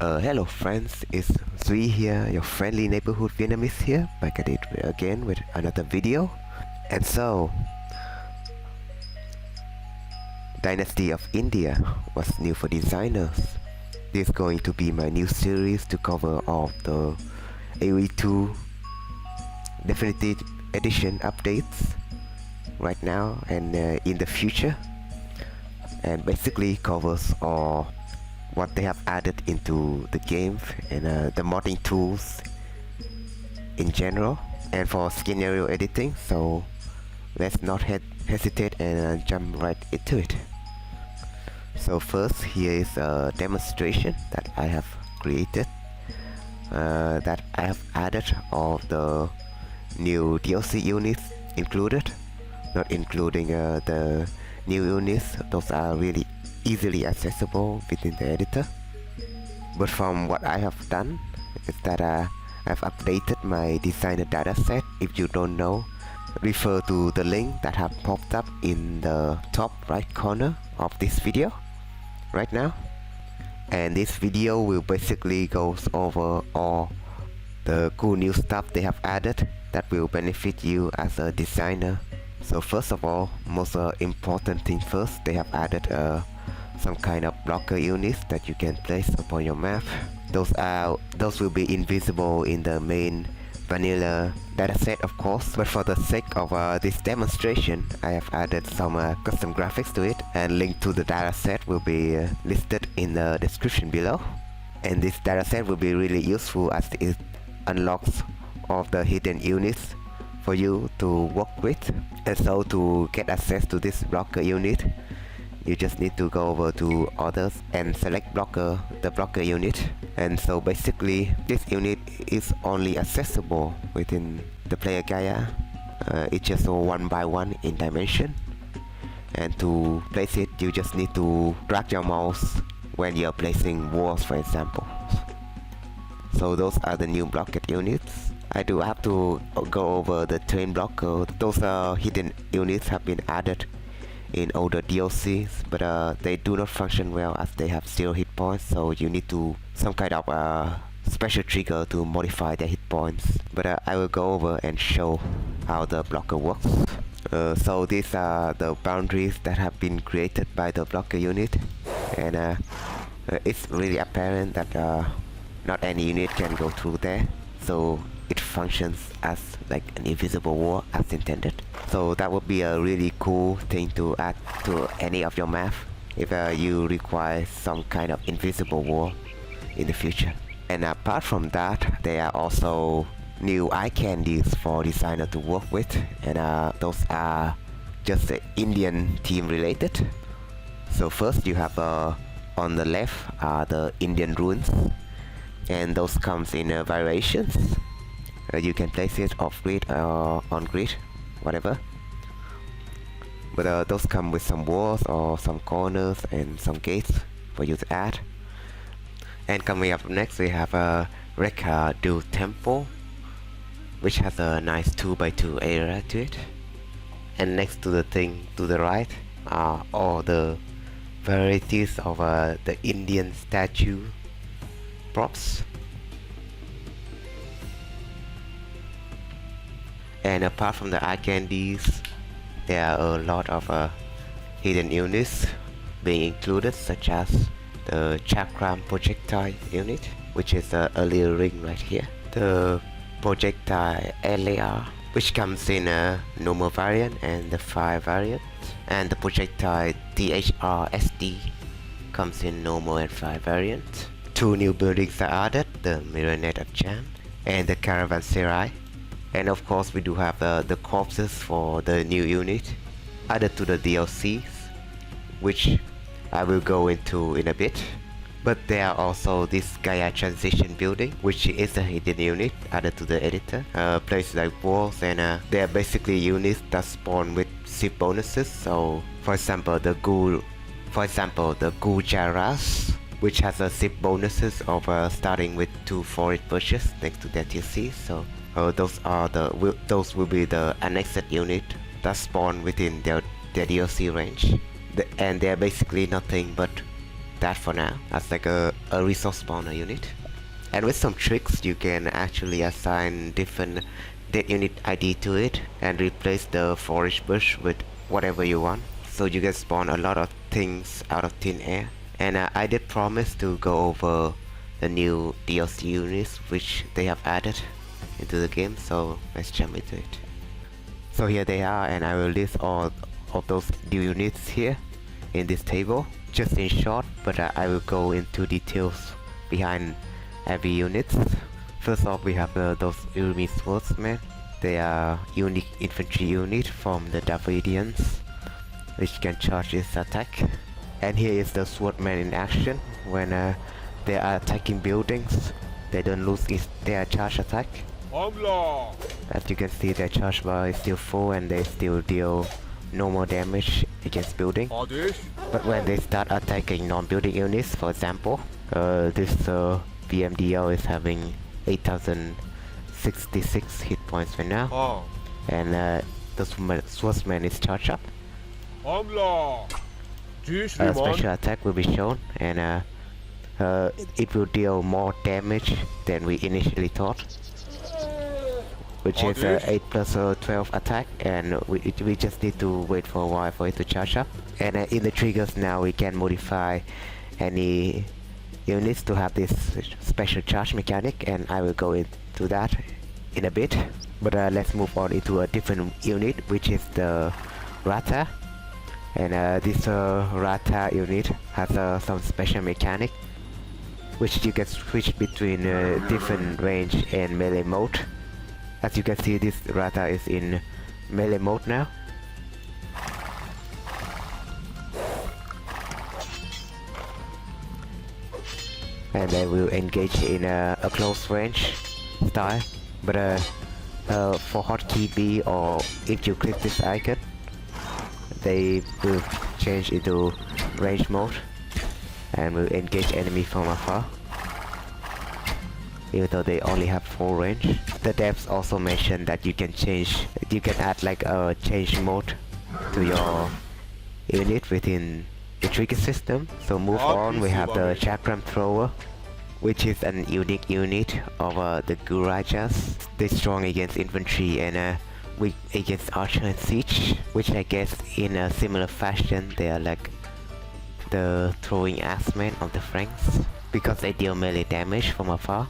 Hello friends, it's Zui here, your friendly neighborhood Vietnamese here, back at it again with another video. And so, Dynasty of India was new for designers. This is going to be my new series to cover all the AoE 2 Definitive Edition updates right now and in the future, and basically covers all what they have added into the game and the modding tools in general and for scenario editing. So let's not hesitate and jump right into it. So first, here is a demonstration that I have created, that I have added all the new DLC units included, not including the new units. Those are really easily accessible within the editor. But from what I have done is that I've updated my designer dataset. If you don't know, refer to the link that have popped up in the top right corner of this video right now. And this video will basically goes over all the cool new stuff they have added that will benefit you as a designer. So first of all, most important thing first, they have added some kind of blocker units that you can place upon your map. Those will be invisible in the main vanilla dataset, of course, but for the sake of this demonstration, I have added some custom graphics to it, and link to the dataset will be listed in the description below. And this dataset will be really useful as it unlocks all of the hidden units for you to work with. And so to get access to this blocker unit, you just need to go over to others and select the blocker unit. And so basically this unit is only accessible within the player Gaia. It's just 1 by 1 in dimension, and to place it you just need to drag your mouse when you're placing walls, for example. So those are the new blockade units. I do have to go over the train blocker. Those hidden units have been added in older DLCs, but they do not function well as they have 0 hit points, so you need to some kind of special trigger to modify their hit points. But I will go over and show how the blocker works. So these are the boundaries that have been created by the blocker unit, and it's really apparent that not any unit can go through there, so it functions as like an invisible wall as intended. So that would be a really cool thing to add to any of your map if you require some kind of invisible wall in the future. And apart from that, there are also new eye candies for designer to work with, and those are just the Indian theme related. So first you have on the left are the Indian runes, and those comes in variations. You can place it off grid or on grid, whatever. But those come with some walls or some corners and some gates for you to add. And coming up next, we have a Rekha Du Temple, which has a nice 2 by 2 area to it. And next to the thing to the right are all the varieties of the Indian statue props. And apart from the eye candies, there are a lot of hidden units being included, such as the Chakram projectile unit, which is a earlier ring right here. The projectile LAR, which comes in a normal variant and the fire variant. And the projectile THRSD comes in normal and fire variant. 2 new buildings are added, the Myriad of Jam and the Caravanserai. And of course we do have the corpses for the new unit added to the DLCs, which I will go into in a bit. But there are also this Gaia transition building, which is a hidden unit added to the editor. Places like walls, and they are basically units that spawn with ship bonuses. So for example the Gujaras, which has a ship bonuses of starting with 2 forest purchase next to their DLC. So those will be the annexed unit that spawn within their DLC range, and they're basically nothing but that for now as like a resource spawner unit. And with some tricks you can actually assign different dead unit ID to it and replace the forage bush with whatever you want, so you can spawn a lot of things out of thin air. And I did promise to go over the new DLC units which they have added into the game, so let's jump into it. So here they are, and I will list all of those new units here in this table, just in short, but I will go into details behind every unit. First off, we have those enemy swordsmen. They are unique infantry unit from the Davidians, which can charge its attack. And here is the swordman in action. When they are attacking buildings, they don't lose their charge attack. As you can see, their charge bar is still full and they still deal no more damage against building. But when they start attacking non-building units, for example, this VMDL is having 8066 hit points right now, and the swordsman is charged up. A special attack will be shown, and it will deal more damage than we initially thought, which is 8 plus 12 attack, and we just need to wait for a while for it to charge up. And in the triggers now we can modify any units to have this special charge mechanic, and I will go into that in a bit. But let's move on into a different unit, which is the Rata. And this Rata unit has some special mechanic which you can switch between different range and melee mode. As you can see, this Rata is in melee mode now. And they will engage in a close range style. But for hotkey B, or if you click this icon, they will change into range mode and will engage enemy from afar, even though they only have full range. The devs also mentioned that you can add like a change mode to your unit within the trigger system. So move on, we have the Chakram Thrower, which is an unique unit of the Gurajas. They're strong against infantry and weak against archer and siege, which I guess in a similar fashion they are like the throwing axemen of the Franks, because they deal melee damage from afar.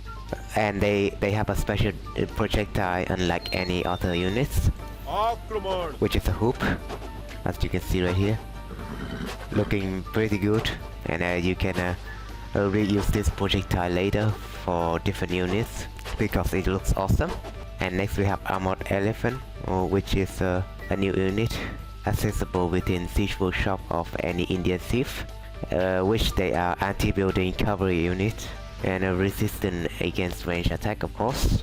And they have a special projectile unlike any other units, which is a hoop, as you can see right here, looking pretty good. And you can reuse this projectile later for different units because it looks awesome. And next we have Armored Elephant, which is a new unit accessible within Siege Workshop of any Indian thief, which they are anti-building cavalry unit and resistant against range attack, of course,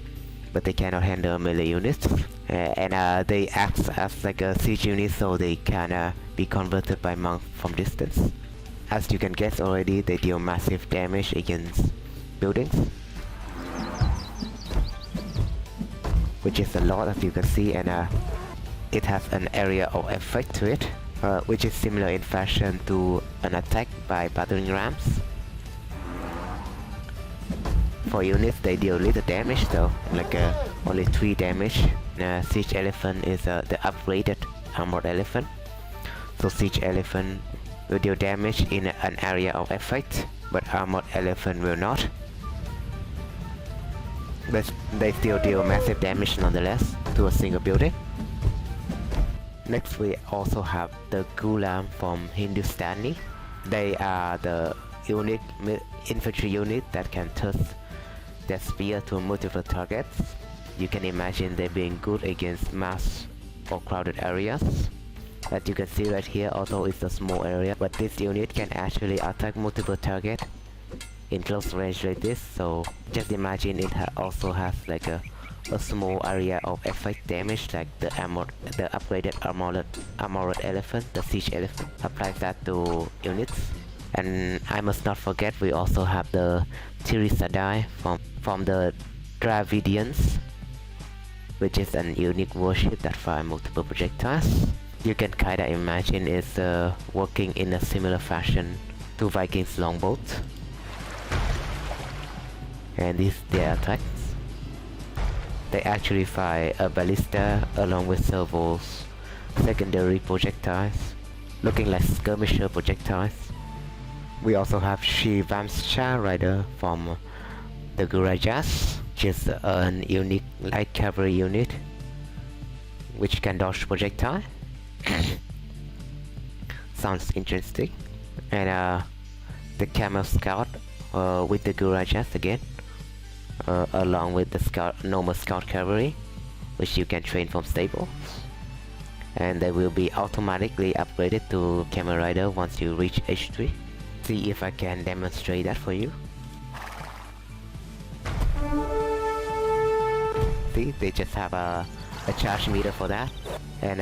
but they cannot handle melee units. And they act as like a siege unit, so they can be converted by monk from distance. As you can guess already, they deal massive damage against buildings, which is a lot, as you can see. And it has an area of effect to it, which is similar in fashion to an attack by battering rams. For units, they deal little damage though, like only 3 damage. Siege Elephant is the upgraded Armored Elephant, so Siege Elephant will deal damage in an area of effect, but Armored Elephant will not. But they still deal massive damage nonetheless to a single building. Next we also have the Ghulam from Hindustani. They are the unique infantry unit that can thrust their spear to multiple targets. You can imagine they being good against mass or crowded areas. As you can see right here, although it's a small area, but this unit can actually attack multiple targets in close range like this. So just imagine it also has like a small area of effect damage, like the upgraded armored elephant, the siege elephant. Applies that to units. And I must not forget, we also have the Tirisadai from the Dravidians, which is an unique warship that fire multiple projectiles. You can kinda imagine it's working in a similar fashion 2 Vikings longboats, and these their attacks. They actually fire a ballista along with servos, secondary projectiles, looking like skirmisher projectiles. We also have Shivamsha Rider from the Gurajas, which is an unique light cavalry unit which can dodge projectile. Sounds interesting. And the Camel Scout with the Gurajas again, along with the normal Scout Cavalry, which you can train from stables. And they will be automatically upgraded to Camel Rider once you reach H3. See if I can demonstrate that for you. See, they just have a charge meter for that. And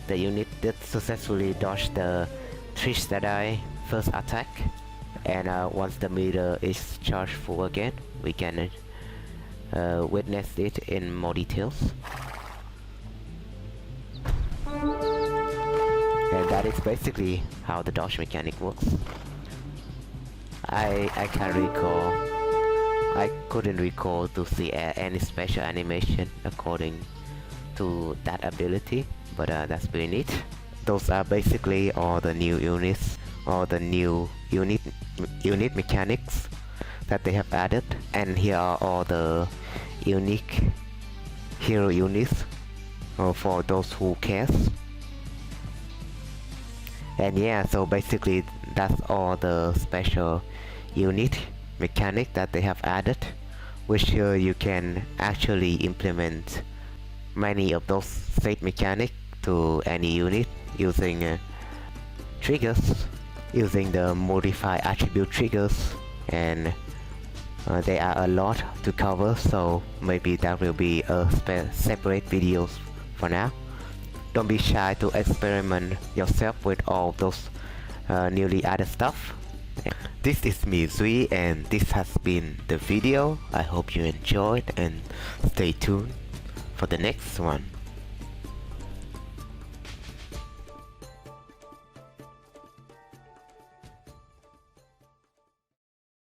the unit did successfully dodge the Trish Dadai first attack. And once the meter is charged full again, we can witness it in more details. And that is basically how the dodge mechanic works. I can't recall. I couldn't recall to see any special animation according to that ability, but that's pretty neat. Those are basically all the new units, all the new unit mechanics that they have added. And here are all the unique hero units for those who cares. And yeah, so basically that's all the special unit mechanic that they have added, which here you can actually implement many of those state mechanic to any unit using triggers, using the modify attribute triggers. And there are a lot to cover, so maybe that will be a separate videos for now. Don't be shy to experiment yourself with all those newly added stuff. This is me, Zui, and this has been the video. I hope you enjoyed, and stay tuned for the next one.